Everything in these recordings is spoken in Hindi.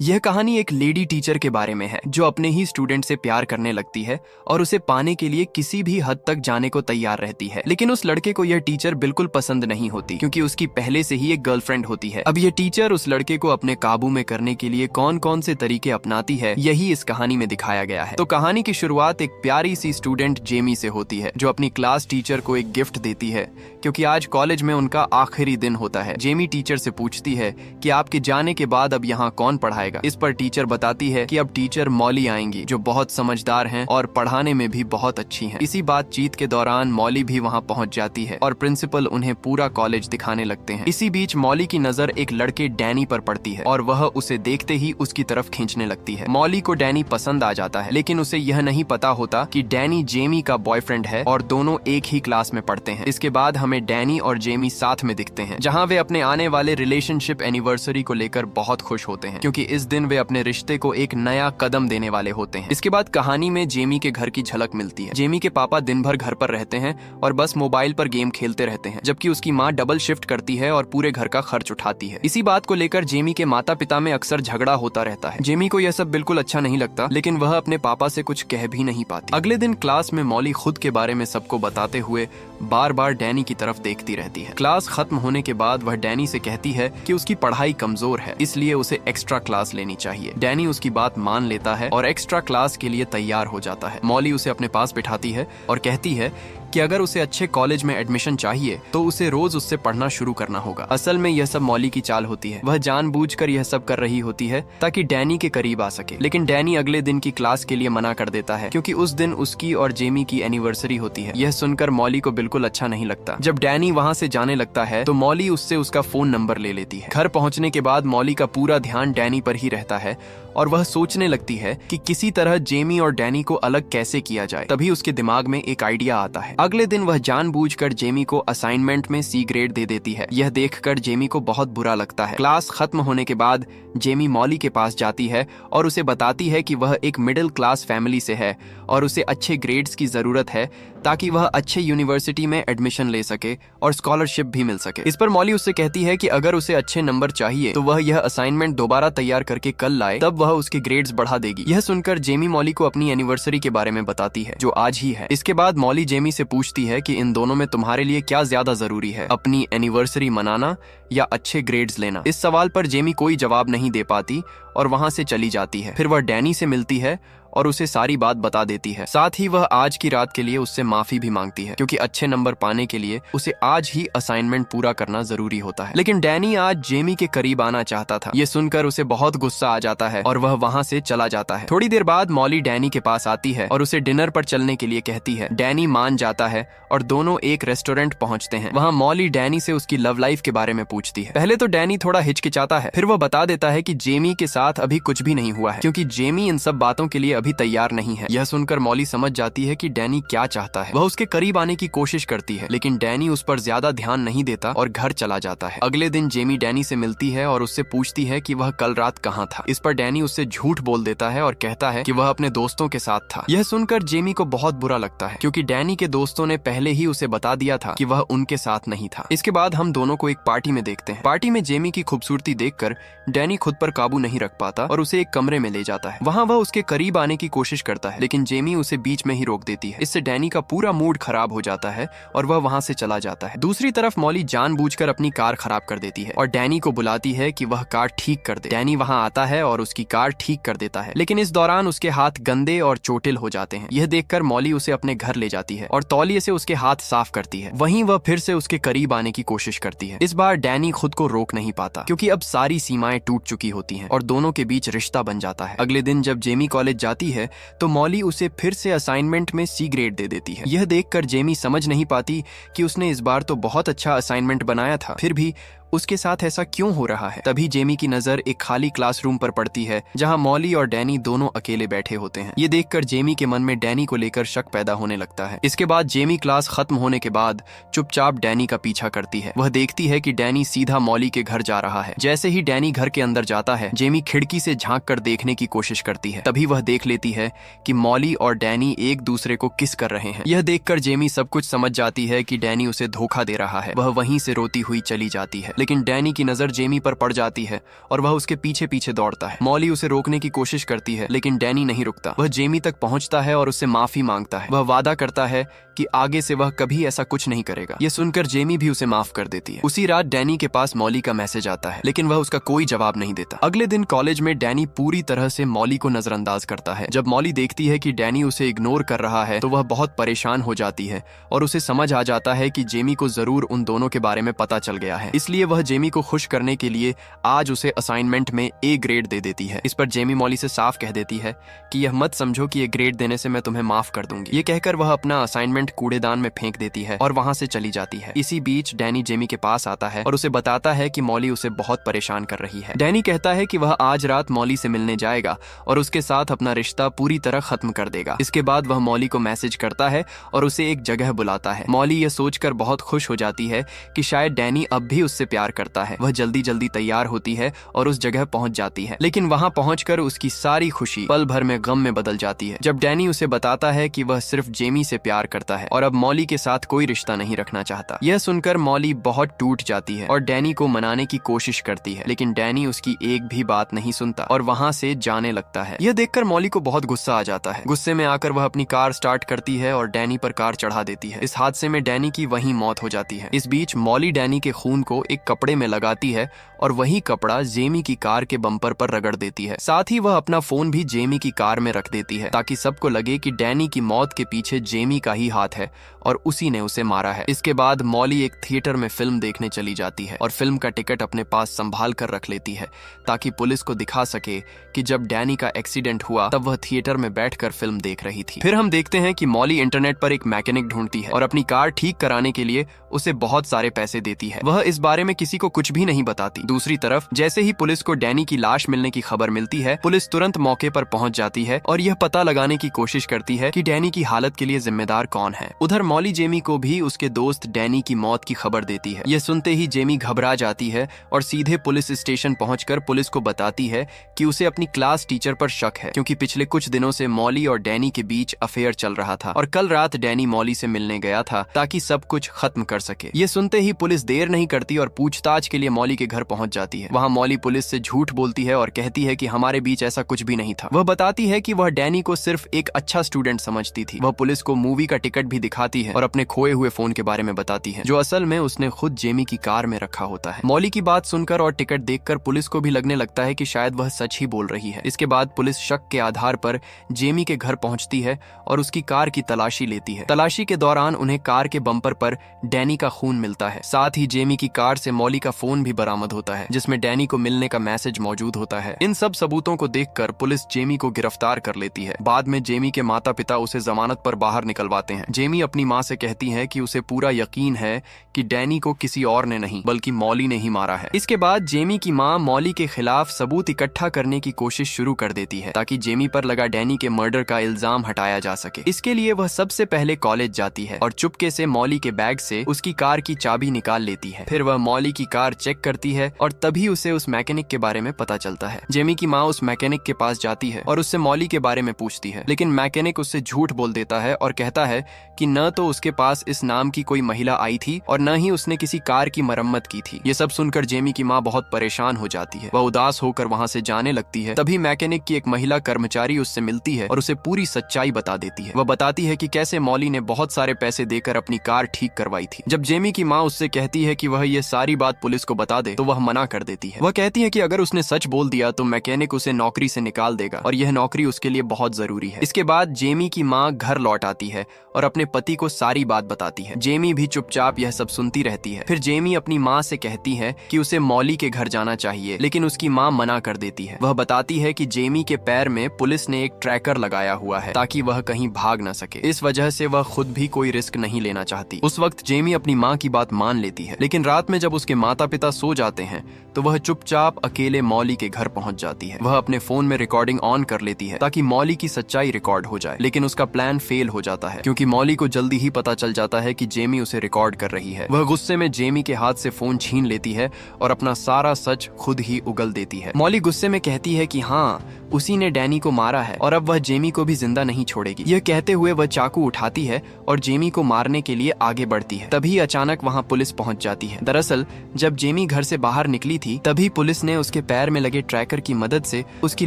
यह कहानी एक लेडी टीचर के बारे में है जो अपने ही स्टूडेंट से प्यार करने लगती है और उसे पाने के लिए किसी भी हद तक जाने को तैयार रहती है। लेकिन उस लड़के को यह टीचर बिल्कुल पसंद नहीं होती क्योंकि उसकी पहले से ही एक गर्लफ्रेंड होती है। अब यह टीचर उस लड़के को अपने काबू में करने के लिए कौन कौन से तरीके अपनाती है, यही इस कहानी में दिखाया गया है। तो कहानी की शुरुआत एक प्यारी सी स्टूडेंट जेमी से होती है जो अपनी क्लास टीचर को एक गिफ्ट देती है क्योंकि आज कॉलेज में उनका आखिरी दिन होता है। जेमी टीचर से पूछती है कि आपके जाने के बाद अब यहाँ कौन पढ़ाएगा। इस पर टीचर बताती है कि अब टीचर मॉली आएंगी जो बहुत समझदार हैं और पढ़ाने में भी बहुत अच्छी हैं। इसी बातचीत के दौरान मॉली भी वहाँ पहुँच जाती है और प्रिंसिपल उन्हें पूरा कॉलेज दिखाने लगते हैं। इसी बीच मॉली की नजर एक लड़के डैनी पर पड़ती है और वह उसे देखते ही उसकी तरफ खींचने लगती है। मॉली को डैनी पसंद आ जाता है लेकिन उसे यह नहीं पता होता कि डैनी जेमी का बॉयफ्रेंड है और दोनों एक ही क्लास में पढ़ते हैं। इसके बाद हमें डैनी और जेमी साथ में दिखते हैं जहाँ वे अपने आने वाले रिलेशनशिप एनिवर्सरी को लेकर बहुत खुश होते हैं क्योंकि इस दिन वे अपने रिश्ते को एक नया कदम देने वाले होते हैं। इसके बाद कहानी में जेमी के घर की झलक मिलती है। जेमी के पापा दिन भर घर पर रहते हैं और बस मोबाइल पर गेम खेलते रहते हैं, जबकि उसकी माँ डबल शिफ्ट करती है और पूरे घर का खर्च उठाती है। इसी बात को लेकर जेमी के माता पिता में अक्सर झगड़ा होता रहता है। जेमी को यह सब बिल्कुल अच्छा नहीं लगता लेकिन वह अपने पापा से कुछ कह भी नहीं पाती। अगले दिन क्लास में मॉली खुद के बारे में सबको बताते हुए बार बार डैनी की तरफ देखती रहती है। क्लास खत्म होने के बाद वह डैनी से कहती है कि उसकी पढ़ाई कमजोर है इसलिए उसे एक्स्ट्रा क्लास लेनी चाहिए। डैनी उसकी बात मान लेता है और एक्स्ट्रा क्लास के लिए तैयार हो जाता है। मॉली उसे अपने पास बिठाती है और कहती है कि अगर उसे अच्छे कॉलेज में एडमिशन चाहिए तो उसे रोज उससे पढ़ना शुरू करना होगा। असल में यह सब मॉली की चाल होती है। वह जानबूझकर यह सब कर रही होती है ताकि डैनी के करीब आ सके। लेकिन डैनी अगले दिन की क्लास के लिए मना कर देता है क्योंकि उस दिन उसकी और जेमी की एनिवर्सरी होती है। यह सुनकर मॉली को बिल्कुल अच्छा नहीं लगता। जब डैनी वहाँ से जाने लगता है तो मॉली उससे उसका फोन नंबर ले लेती है। घर पहुँचने के बाद मॉली का पूरा ध्यान डैनी पर ही रहता है और वह सोचने लगती है कि किसी तरह जेमी और डैनी को अलग कैसे किया जाए। तभी उसके दिमाग में एक आइडिया आता है। अगले दिन वह जानबूझकर जेमी को असाइनमेंट में सी ग्रेड दे देती है। यह देखकर जेमी को बहुत बुरा लगता है। क्लास खत्म होने के बाद जेमी मॉली के पास जाती है और उसे बताती है कि वह एक मिडिल क्लास फैमिली से है और उसे अच्छे ग्रेड्स की जरूरत है ताकि वह अच्छे यूनिवर्सिटी में एडमिशन ले सके और स्कॉलरशिप भी मिल सके। इस पर मॉली उससे कहती है कि अगर उसे अच्छे नंबर चाहिए तो वह यह असाइनमेंट दोबारा तैयार करके कल लाए, तब वह उसके ग्रेड्स बढ़ा देगी। यह सुनकर जेमी मॉली को अपनी एनिवर्सरी के बारे में बताती है जो आज ही है। इसके बाद मॉली जेमी से पूछती है कि इन दोनों में तुम्हारे लिए क्या ज्यादा जरूरी है, अपनी एनिवर्सरी मनाना या अच्छे ग्रेड्स लेना। इस सवाल पर जेमी कोई जवाब नहीं दे पाती और वहां से चली जाती है। फिर वह डैनी से मिलती है और उसे सारी बात बता देती है। साथ ही वह आज की रात के लिए उससे माफी भी मांगती है क्योंकि अच्छे नंबर पाने के लिए उसे आज ही असाइनमेंट पूरा करना जरूरी होता है। लेकिन डैनी आज जेमी के करीब आना चाहता था। ये सुनकर उसे बहुत गुस्सा आ जाता है और वह वहां से चला जाता है। थोड़ी देर बाद मॉली डैनी के पास आती है और उसे डिनर पर चलने के लिए कहती है। डैनी मान जाता है और दोनों एक रेस्टोरेंट पहुंचते हैं। वहां मॉली डैनी से उसकी लव लाइफ के बारे में पूछती है। पहले तो डैनी थोड़ा हिचकिचाता है, फिर वह बता देता है कि जेमी के साथ अभी कुछ भी नहीं हुआ है क्योंकि जेमी इन सब बातों के लिए अभी तैयार नहीं है। यह सुनकर मॉली समझ जाती है कि डैनी क्या चाहता है। वह उसके करीब आने की कोशिश करती है लेकिन डैनी उस पर ज्यादा ध्यान नहीं देता और घर चला जाता है। अगले दिन जेमी डैनी से मिलती है और उससे पूछती है कि वह कल रात कहाँ था। इस पर डैनी उससे झूठ बोल देता है और कहता है कि वह अपने दोस्तों के साथ था। यह सुनकर जेमी को बहुत बुरा लगता है क्योंकि डैनी के दोस्तों ने पहले ही उसे बता दिया था कि वह उनके साथ नहीं था। इसके बाद हम दोनों को एक पार्टी में देखते हैं। पार्टी में जेमी की खूबसूरती देखकर डैनी खुद पर काबू नहीं रख पाता और उसे एक कमरे में ले जाता है। वहाँ वह उसके करीब आने की कोशिश करता है लेकिन जेमी उसे बीच में ही रोक देती है। इससे डैनी का पूरा मूड खराब हो जाता है और वह वहां से चला जाता है। दूसरी तरफ मॉली जानबूझकर अपनी कार खराब कर देती है और डैनी को बुलाती है कि वह कार ठीक कर दे। डैनी वहां आता है और उसकी कार ठीक कर देता है लेकिन इस दौरान उसके हाथ गंदे और चोटिल हो जाते हैं। यह देखकर मॉली उसे अपने घर ले जाती है और तौलिए से उसके हाथ साफ करती है। वहीं वह फिर से उसके करीब आने की कोशिश करती है। इस बार डैनी खुद को रोक नहीं पाता क्योंकि अब सारी सीमाएं टूट चुकी होती हैं और दोनों के बीच रिश्ता बन जाता है। अगले दिन जब जेमी कॉलेज जाती है तो मॉली उसे फिर से असाइनमेंट में सी ग्रेड दे देती है। यह देखकर जेमी समझ नहीं पाती कि उसने इस बार तो बहुत अच्छा असाइनमेंट बनाया था, फिर भी उसके साथ ऐसा क्यों हो रहा है। तभी जेमी की नजर एक खाली क्लासरूम पर पड़ती है जहां मॉली और डैनी दोनों अकेले बैठे होते हैं। ये देखकर जेमी के मन में डैनी को लेकर शक पैदा होने लगता है। इसके बाद जेमी क्लास खत्म होने के बाद चुपचाप डैनी का पीछा करती है। वह देखती है कि डैनी सीधा मॉली के घर जा रहा है। जैसे ही डैनी घर के अंदर जाता है जेमी खिड़की से झांक कर देखने की कोशिश करती है। तभी वह देख लेती है कि मॉली और डैनी एक दूसरे को किस कर रहे हैं। यह देखकर जेमी सब कुछ समझ जाती है कि डैनी उसे धोखा दे रहा है। वह वहीं से रोती हुई चली जाती है। लेकिन डैनी की नजर जेमी पर पड़ जाती है और वह उसके पीछे पीछे दौड़ता है। मॉली उसे रोकने की कोशिश करती है, लेकिन डैनी नहीं रुकता। वह जेमी तक पहुंचता है और उससे माफी मांगता है। वह वादा करता है कि आगे से वह कभी ऐसा कुछ नहीं करेगा। यह सुनकर जेमी भी उसे माफ कर देती है। उसी रात डैनी के पास मॉली का मैसेज आता है, लेकिन वह उसका कोई जवाब नहीं देता। अगले दिन कॉलेज में डैनी पूरी तरह से मॉली को नजरअंदाज करता है। जब मॉली देखती है कि डैनी उसे इग्नोर कर रहा है तो वह बहुत परेशान हो जाती है और उसे समझ आ जाता है कि जेमी को जरूर उन दोनों के बारे में पता चल गया है। इसलिए वह जेमी को खुश करने के लिए आज उसे असाइनमेंट में ए ग्रेड दे देती है। इस पर जेमी मॉली से साफ कह देती है कि यह मत समझो कि ये ग्रेड देने से मैं तुम्हें माफ कर दूंगी। ये कहकर वह अपना असाइनमेंट कूड़ेदान में फेंक देती है और वहां से चली जाती है। इसी बीच डैनी जेमी के पास आता है और उसे बताता है कि मॉली उसे बहुत परेशान कर रही है। डैनी कहता है कि वह आज रात मॉली से मिलने जाएगा और उसके साथ अपना रिश्ता पूरी तरह खत्म कर देगा। इसके बाद वह मॉली को मैसेज करता है और उसे एक जगह बुलाता है। मॉली यह सोचकर बहुत खुश हो जाती है कि शायद डैनी अब भी उससे प्यार करता है। वह जल्दी जल्दी तैयार होती है और उस जगह पहुंच जाती है, लेकिन वहां पहुंचकर उसकी सारी खुशी पल भर में गम में बदल जाती है जब डैनी उसे बताता है कि वह सिर्फ जेमी से प्यार करता है और अब मॉली के साथ कोई रिश्ता नहीं रखना चाहता। यह सुनकर मॉली बहुत टूट जाती है और डैनी को मनाने की कोशिश करती है, लेकिन डैनी उसकी एक भी बात नहीं सुनता और वहां से जाने लगता है। यह देखकर मॉली को बहुत गुस्सा आ जाता है। गुस्से में आकर वह अपनी कार स्टार्ट करती है और डैनी पर कार चढ़ा देती है। इस हादसे में डैनी की वहीं मौत हो जाती है। इस बीच मॉली डैनी के खून को एक कपड़े में लगाती है और वही कपड़ा जेमी की कार के बम्पर पर रगड़ देती है। साथ ही वह अपना फोन भी जेमी की कार में रख देती है ताकि सबको लगे कि डैनी की मौत के पीछे जेमी का ही हाथ है और उसी ने उसे मारा है। इसके बाद मॉली एक थिएटर में फिल्म देखने चली जाती है और फिल्म का टिकट अपने पास संभाल कर रख लेती है ताकि पुलिस को दिखा सके कि जब डैनी का एक्सीडेंट हुआ तब वह थिएटर में बैठकर फिल्म देख रही थी। फिर हम देखते हैं कि मॉली इंटरनेट पर एक मैकेनिक ढूंढती है और अपनी कार ठीक कराने के लिए उसे बहुत सारे पैसे देती है। वह इस बारे में किसी को कुछ भी नहीं बताती। दूसरी तरफ जैसे ही पुलिस को डैनी की लाश मिलने की खबर मिलती है, पुलिस तुरंत मौके पर पहुंच जाती है और यह पता लगाने की कोशिश करती है कि डैनी की हालत के लिए जिम्मेदार कौन है। उधर मॉली जेमी को भी उसके दोस्त डैनी की मौत की खबर देती है। यह सुनते ही जेमी घबरा जाती है और सीधे पुलिस स्टेशन पहुंचकर पुलिस को बताती है कि उसे अपनी क्लास टीचर पर शक है, क्योंकि पिछले कुछ दिनों से मॉली और डैनी के बीच अफेयर चल रहा था और कल रात डैनी मॉली से मिलने गया था ताकि सब कुछ खत्म कर सके। ये सुनते ही पुलिस देर नहीं करती और पूछताछ के लिए मॉली के घर पहुंच जाती है। वहां मॉली पुलिस से झूठ बोलती है और कहती है कि हमारे बीच ऐसा कुछ भी नहीं था। वह बताती है कि वह डैनी को सिर्फ एक अच्छा स्टूडेंट समझती थी। वह पुलिस को मूवी का टिकट भी दिखाती है और अपने खोए हुए फोन के बारे में बताती है, जो असल में उसने खुद जेमी की कार में रखा होता है। मॉली की बात सुनकर और टिकट देखकर पुलिस को भी लगने लगता है कि शायद वह सच ही बोल रही है। इसके बाद पुलिस शक के आधार पर जेमी के घर पहुंचती है और उसकी कार की तलाशी लेती है। तलाशी के दौरान उन्हें कार के बम्पर पर डैनी का खून मिलता है। साथ ही जेमी की कार से मॉली का फोन भी बरामद होता है जिसमें डैनी को मिलने का मैसेज मौजूद होता है। इन सब सबूतों को देखकर पुलिस जेमी को गिरफ्तार कर लेती है। बाद में जेमी के माता पिता उसे जमानत पर बाहर निकलवाते हैं। जेमी अपनी माँ से कहती है कि उसे पूरा यकीन है कि डैनी को किसी और ने नहीं बल्कि मॉली ने ही मारा है। इसके बाद जेमी की माँ मॉली के खिलाफ सबूत इकट्ठा करने की कोशिश शुरू कर देती है ताकि जेमी पर लगा डैनी के मर्डर का इल्जाम हटाया जा सके। इसके लिए वह सबसे पहले कॉलेज जाती है और चुपके से मॉली के बैग से उसकी कार की चाबी निकाल लेती है। फिर वह मॉली की कार चेक करती है और तभी उसे उस मैकेनिक के बारे में पता चलता है। जेमी की माँ उस मैकेनिक के पास जाती है और उससे मॉली के बारे में पूछती है, लेकिन मैकेनिक उससे झूठ बोल देता है और कहता है कि न तो उसके पास इस नाम की कोई महिला आई थी और न ही उसने किसी कार की मरम्मत की थी। ये सब सुनकर जेमी की माँ बहुत परेशान हो जाती है। वह उदास होकर वहाँ से जाने लगती है। तभी मैकेनिक की एक महिला कर्मचारी उससे मिलती है और उसे पूरी सच्चाई बता देती है। वह बताती है कि कैसे मॉली ने बहुत सारे पैसे देकर अपनी कार ठीक करवाई थी। जब जेमी की माँ उससे कहती है कि वह ये सारी बात पुलिस को बता दे तो वह मना कर देती है। वह कहती है कि अगर उसने सच बोल दिया तो मैकेनिक उसे नौकरी से निकाल देगा और यह नौकरी उसके लिए बहुत जरूरी है। इसके बाद जेमी की माँ घर लौट आती है और अपने पति को सारी बात बताती है। जेमी भी चुपचाप यह सब सुनती रहती है। फिर जेमी अपनी माँ से कहती है कि उसे मॉली के घर जाना चाहिए, लेकिन उसकी माँ मना कर देती है। वह बताती है कि जेमी के पैर में पुलिस ने एक ट्रैकर लगाया हुआ है ताकि वह कहीं भाग न सके। इस वजह से वह खुद भी कोई रिस्क नहीं लेना चाहती। उस वक्त जेमी अपनी माँ की बात मान लेती है, लेकिन रात में जब उसके माता पिता सो जाते हैं तो वह चुपचाप अकेले मॉली के घर पहुंच जाती है। वह अपने फोन में रिकॉर्डिंग ऑन कर लेती है ताकि मॉली की सच्चाई रिकॉर्ड हो जाए, लेकिन उसका प्लान फेल हो जाता है क्योंकि मॉली को जल्दी ही पता चल जाता है कि जेमी उसे रिकॉर्ड कर रही है। वह गुस्से में जेमी के हाथ से फोन छीन लेती है और अपना सारा सच खुद ही उगल देती है। मॉली गुस्से में कहती है कि हाँ, उसी ने डैनी को मारा है और अब वह जेमी को भी जिंदा नहीं छोड़ेगी। यह कहते हुए वह चाकू उठाती है और जेमी को मारने के लिए आगे बढ़ती है। तभी अचानक वहां पुलिस पहुंच जाती है। दरअसल जब जेमी घर से बाहर निकली थी तभी पुलिस ने उसके पैर में लगे ट्रैकर की मदद से उसकी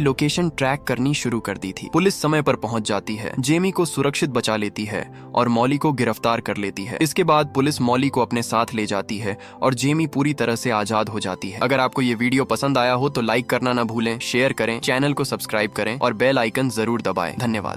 लोकेशन ट्रैक करनी शुरू कर दी थी। पुलिस समय पर पहुंच जाती है, जेमी को सुरक्षित बचा लेती है और मॉली को गिरफ्तार कर लेती है। इसके बाद पुलिस मॉली को अपने साथ ले जाती है और जेमी पूरी तरह से आजाद हो जाती है। अगर आपको ये वीडियो पसंद आया हो तो लाइक करना ना भूलें, शेयर करें, चैनल को सब्सक्राइब करें और बेल आइकन जरूर दबाएं। धन्यवाद।